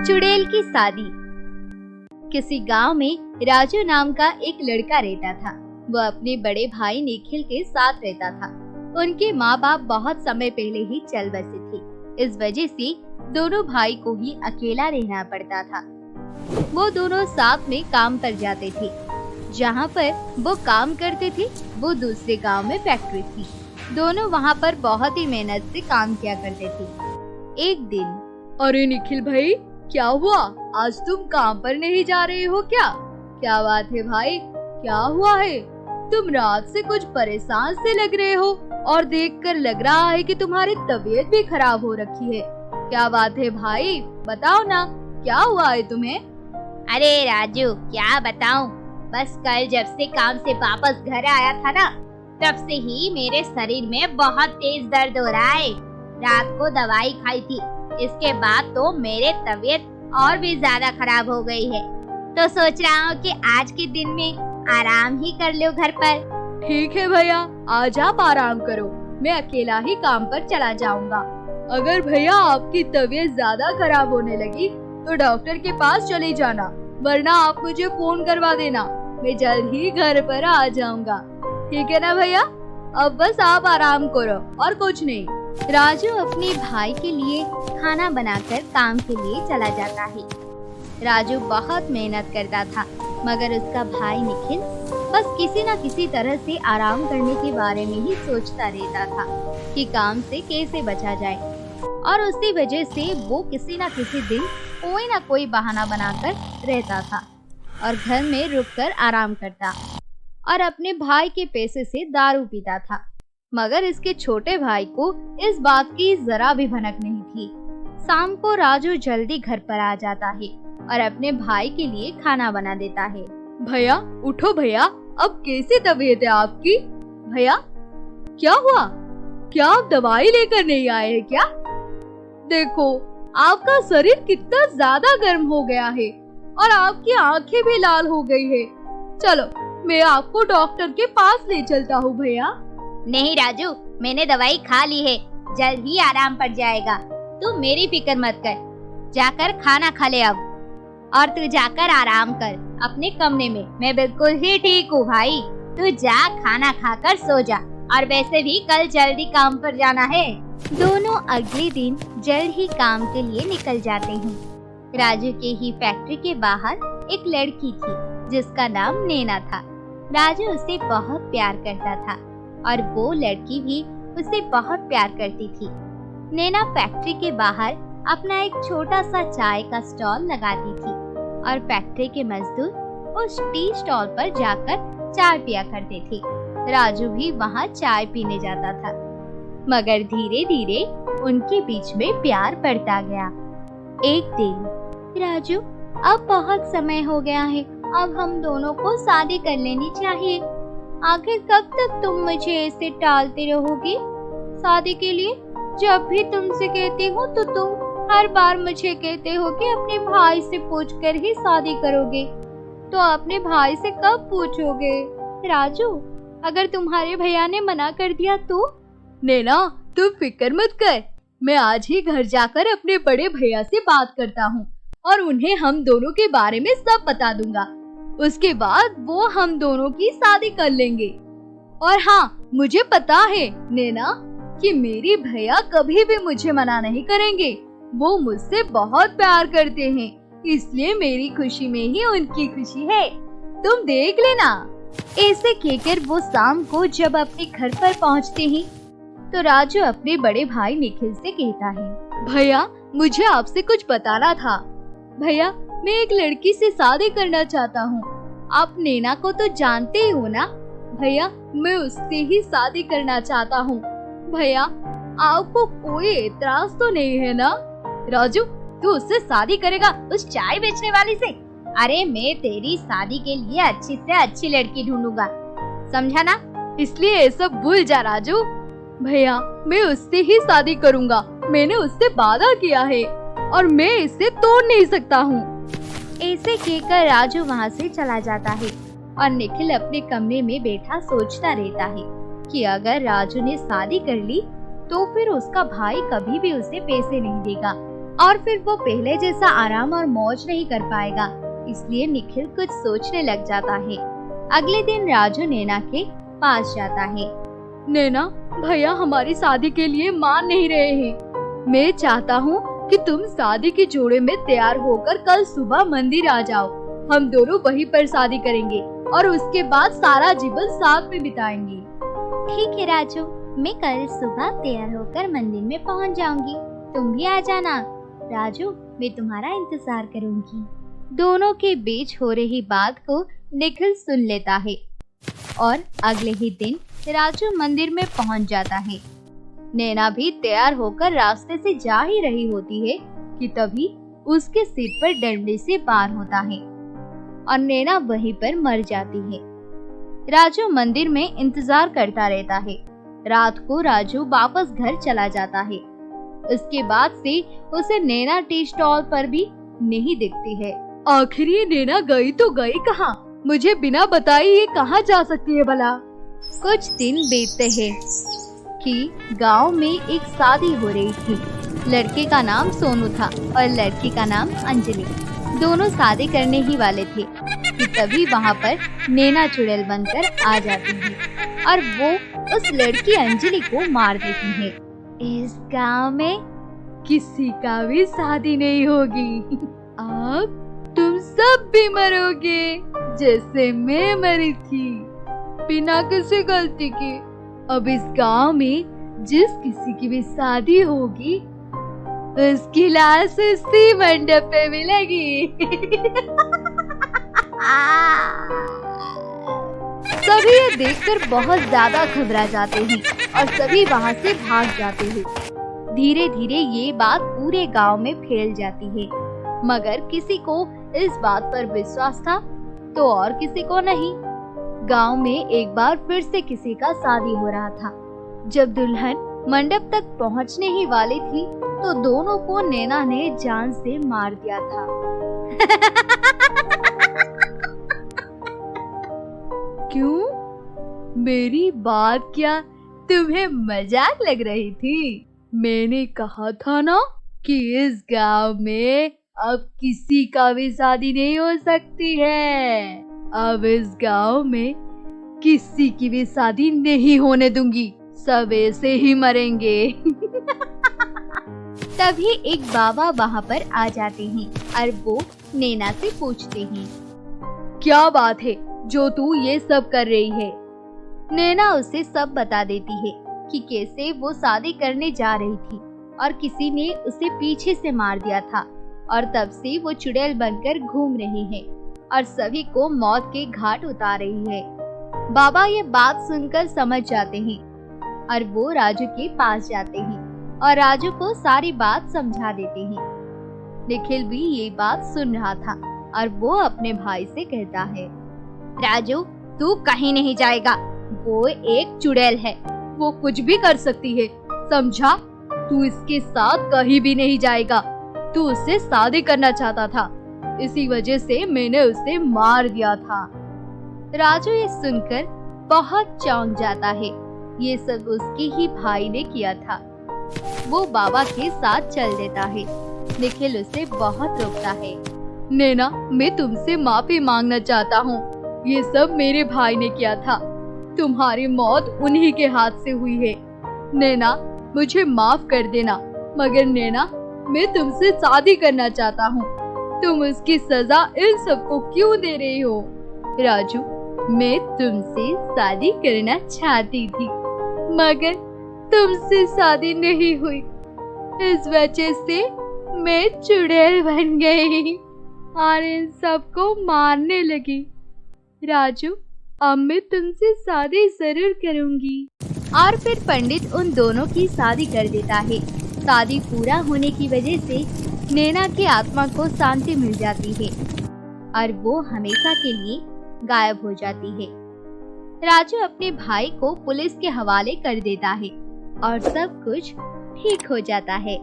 चुड़ैल की शादी। किसी गांव में राजू नाम का एक लड़का रहता था। वह अपने बड़े भाई निखिल के साथ रहता था। उनके माँ बाप बहुत समय पहले ही चल बसे थे। इस वजह से दोनों भाई को ही अकेला रहना पड़ता था। वो दोनों साथ में काम पर जाते थे। जहाँ पर वो काम करते थे वो दूसरे गांव में फैक्ट्री थी। दोनों वहाँ पर बहुत ही मेहनत से काम किया करते थे। एक दिन, अरे निखिल भाई, क्या हुआ? आज तुम काम पर नहीं जा रहे हो क्या? क्या बात है भाई, क्या हुआ है? तुम रात से कुछ परेशान से लग रहे हो और देखकर लग रहा है कि तुम्हारी तबीयत भी खराब हो रखी है। क्या बात है भाई, बताओ ना, क्या हुआ है तुम्हें? अरे राजू, क्या बताऊं, बस कल जब से काम से वापस घर आया था ना, तब से ही मेरे शरीर में बहुत तेज दर्द हो रहा है। रात को दवाई खाई थी, इसके बाद तो मेरे तबीयत और भी ज्यादा खराब हो गई है। तो सोच रहा हूँ कि आज के दिन में आराम ही कर लो घर पर। ठीक है भैया, आज आप आराम करो, मैं अकेला ही काम पर चला जाऊंगा। अगर भैया आपकी तबीयत ज्यादा खराब होने लगी तो डॉक्टर के पास चले जाना, वरना आप मुझे फोन करवा देना, मैं जल्द ही घर पर आ जाऊंगा। ठीक है ना भैया? अब बस आप आराम करो और कुछ नहीं। राजू अपने भाई के लिए खाना बनाकर काम के लिए चला जाता है। राजू बहुत मेहनत करता था, मगर उसका भाई निखिल बस किसी न किसी तरह से आराम करने के बारे में ही सोचता रहता था कि काम से कैसे बचा जाए, और उसी वजह से वो किसी न किसी दिन कोई न कोई बहाना बनाकर रहता था और घर में रुककर आराम करता और अपने भाई के पैसे से दारू पीता था। मगर इसके छोटे भाई को इस बात की जरा भी भनक नहीं थी। शाम को राजू जल्दी घर पर आ जाता है और अपने भाई के लिए खाना बना देता है। भैया उठो भैया, अब कैसी तबीयत है आपकी? भैया क्या हुआ? क्या आप दवाई लेकर नहीं आए हैं क्या? देखो, आपका शरीर कितना ज्यादा गर्म हो गया है और आपकी आंखें भी लाल हो गई है। चलो, मैं आपको डॉक्टर के पास ले चलता हूँ भैया। नहीं राजू, मैंने दवाई खा ली है, जल्द ही आराम पड़ जाएगा। तू मेरी फिक्र मत कर, जाकर खाना खा ले अब, और तू जाकर आराम कर अपने कमरे में। मैं बिल्कुल ही ठीक हूँ भाई, तू जा खाना खाकर सो जा, और वैसे भी कल जल्दी काम पर जाना है। दोनों अगले दिन जल्द ही काम के लिए निकल जाते हैं। राजू के ही फैक्ट्री के बाहर एक लड़की थी जिसका नाम नैना था। राजू उसे बहुत प्यार करता था और वो लड़की भी उसे बहुत प्यार करती थी। नैना फैक्ट्री के बाहर अपना एक छोटा सा चाय का स्टॉल लगाती थी और फैक्ट्री के मजदूर उस टी स्टॉल पर जाकर चाय पिया करते थे। राजू भी वहाँ चाय पीने जाता था, मगर धीरे धीरे उनके बीच में प्यार बढ़ता गया। एक दिन, राजू, अब बहुत समय हो गया है, अब हम दोनों को शादी कर लेनी चाहिए। आखिर कब तक तुम मुझे ऐसे टालते रहोगे शादी के लिए? जब भी तुमसे कहती हूँ तो तुम हर बार मुझे कहते हो कि अपने भाई से पूछकर ही शादी करोगे। तो अपने भाई से कब पूछोगे? राजू, अगर तुम्हारे भैया ने मना कर दिया तो? नैना, तुम फिक्र मत कर, मैं आज ही घर जाकर अपने बड़े भैया से बात करता हूँ और उन्हें हम दोनों के बारे में सब बता दूंगा। उसके बाद वो हम दोनों की शादी कर लेंगे। और हाँ, मुझे पता है नैना कि मेरी भैया कभी भी मुझे मना नहीं करेंगे। वो मुझसे बहुत प्यार करते हैं, इसलिए मेरी खुशी में ही उनकी खुशी है, तुम देख लेना। ऐसे कहकर वो शाम को जब अपने घर पर पहुँचते हैं तो राजू अपने बड़े भाई निखिल से कहता है, भैया मुझे आपसे कुछ बताना था। भैया, मैं एक लड़की से शादी करना चाहता हूँ। आप नैना को तो जानते ही हो ना? भैया, मैं उससे ही शादी करना चाहता हूँ। भैया, आपको कोई एतराज तो नहीं है ना? राजू, तू उससे शादी करेगा, उस चाय बेचने वाली से? अरे मैं तेरी शादी के लिए अच्छी से अच्छी लड़की ढूंढूंगा, समझा ना? इसलिए ये सब भूल जा राजू। भैया, मैं उससे ही शादी करूँगा, मैंने उससे वादा किया है और मैं इसे तोड़ नहीं सकता हूँ। ऐसे कहकर राजू वहाँ से चला जाता है और निखिल अपने कमरे में बैठा सोचता रहता है कि अगर राजू ने शादी कर ली तो फिर उसका भाई कभी भी उसे पैसे नहीं देगा और फिर वो पहले जैसा आराम और मौज नहीं कर पाएगा। इसलिए निखिल कुछ सोचने लग जाता है। अगले दिन राजू नैना के पास जाता है। नैना, भैया हमारी शादी के लिए मान नहीं रहे हैं। मैं चाहता हूँ कि तुम शादी के जोड़े में तैयार होकर कल सुबह मंदिर आ जाओ। हम दोनों वहीं पर शादी करेंगे और उसके बाद सारा जीवन साथ में बिताएंगे। ठीक है राजू, मैं कल सुबह तैयार होकर मंदिर में पहुंच जाऊंगी। तुम भी आ जाना। राजू, मैं तुम्हारा इंतजार करूंगी। दोनों के बीच हो रही बात को निखिल सुन लेता है और अगले ही दिन राजू मंदिर में पहुंच जाता है। नैना भी तैयार होकर रास्ते से जा ही रही होती है कि तभी उसके सिर पर डंडे से वार होता है और नैना वहीं पर मर जाती है। राजू मंदिर में इंतजार करता रहता है। रात को राजू वापस घर चला जाता है। उसके बाद से उसे नैना टी स्टॉल पर भी नहीं दिखती है। आखिर ये नैना गई तो गई कहाँ? मुझे बिना बताए ये कहाँ जा सकती है भला? कुछ दिन बीतते हैं कि गांव में एक शादी हो रही थी। लड़के का नाम सोनू था और लड़की का नाम अंजलि। दोनों शादी करने ही वाले थे कि तभी वहाँ पर नैना चुड़ैल बनकर आ जाती है और वो उस लड़की अंजलि को मार देती है। इस गांव में किसी का भी शादी नहीं होगी। अब तुम सब भी मरोगे जैसे मैं मरी थी, बिना किसी गलती के। अब इस गांव में जिस किसी की भी शादी होगी उसकी लाश इसी मंडप पे मिलेगी। सभी ये देखकर बहुत ज्यादा घबरा जाते हैं और सभी वहाँ से भाग जाते हैं। धीरे धीरे ये बात पूरे गांव में फैल जाती है, मगर किसी को इस बात पर विश्वास था तो और किसी को नहीं। गांव में एक बार फिर से किसी का शादी हो रहा था। जब दुल्हन मंडप तक पहुंचने ही वाली थी तो दोनों को नैना ने जान से मार दिया था। क्यों? मेरी बात क्या तुम्हें मजाक लग रही थी? मैंने कहा था ना कि इस गांव में अब किसी का भी शादी नहीं हो सकती है। अब इस गांव में किसी की भी शादी नहीं होने दूंगी। सब ऐसे ही मरेंगे। तभी एक बाबा वहाँ पर आ जाते हैं और वो नैना से पूछते हैं, क्या बात है जो तू ये सब कर रही है? नैना उसे सब बता देती है कि कैसे वो शादी करने जा रही थी और किसी ने उसे पीछे से मार दिया था और तब से वो चुड़ैल बनकर घूम रही है और सभी को मौत के घाट उतार रही है। बाबा ये बात सुनकर समझ जाते हैं और वो राजू के पास जाते हैं और राजू को सारी बात समझा देते हैं। निखिल भी ये बात सुन रहा था और वो अपने भाई से कहता है, राजू तू कहीं नहीं जाएगा। वो एक चुड़ैल है, वो कुछ भी कर सकती है, समझा? तू इसके साथ कहीं भी नहीं जाएगा। तू उससे शादी करना चाहता था, इसी वजह से मैंने उसे मार दिया था। राजू ये सुनकर बहुत चौंक जाता है। ये सब उसके ही भाई ने किया था। वो बाबा के साथ चल देता है। निखिल उसे बहुत रोकता है। नैना, मैं तुमसे माफी मांगना चाहता हूँ। ये सब मेरे भाई ने किया था। तुम्हारी मौत उन्हीं के हाथ से हुई है। नैना, मुझे माफ कर देना, मगर नैना, मैं तुमसे शादी करना चाहता हूँ। तुम उसकी सजा इन सबको क्यों दे रही हो? राजू, मैं तुमसे शादी करना चाहती थी, मगर तुमसे शादी नहीं हुई। इस वजह से मैं चुड़ैल बन गई और इन सबको मारने लगी। राजू, अब मैं तुमसे शादी जरूर करूंगी। और फिर पंडित उन दोनों की शादी कर देता है। शादी पूरा होने की वजह से नैना की आत्मा को शांति मिल जाती है और वो हमेशा के लिए गायब हो जाती है। राजू अपने भाई को पुलिस के हवाले कर देता है और सब कुछ ठीक हो जाता है।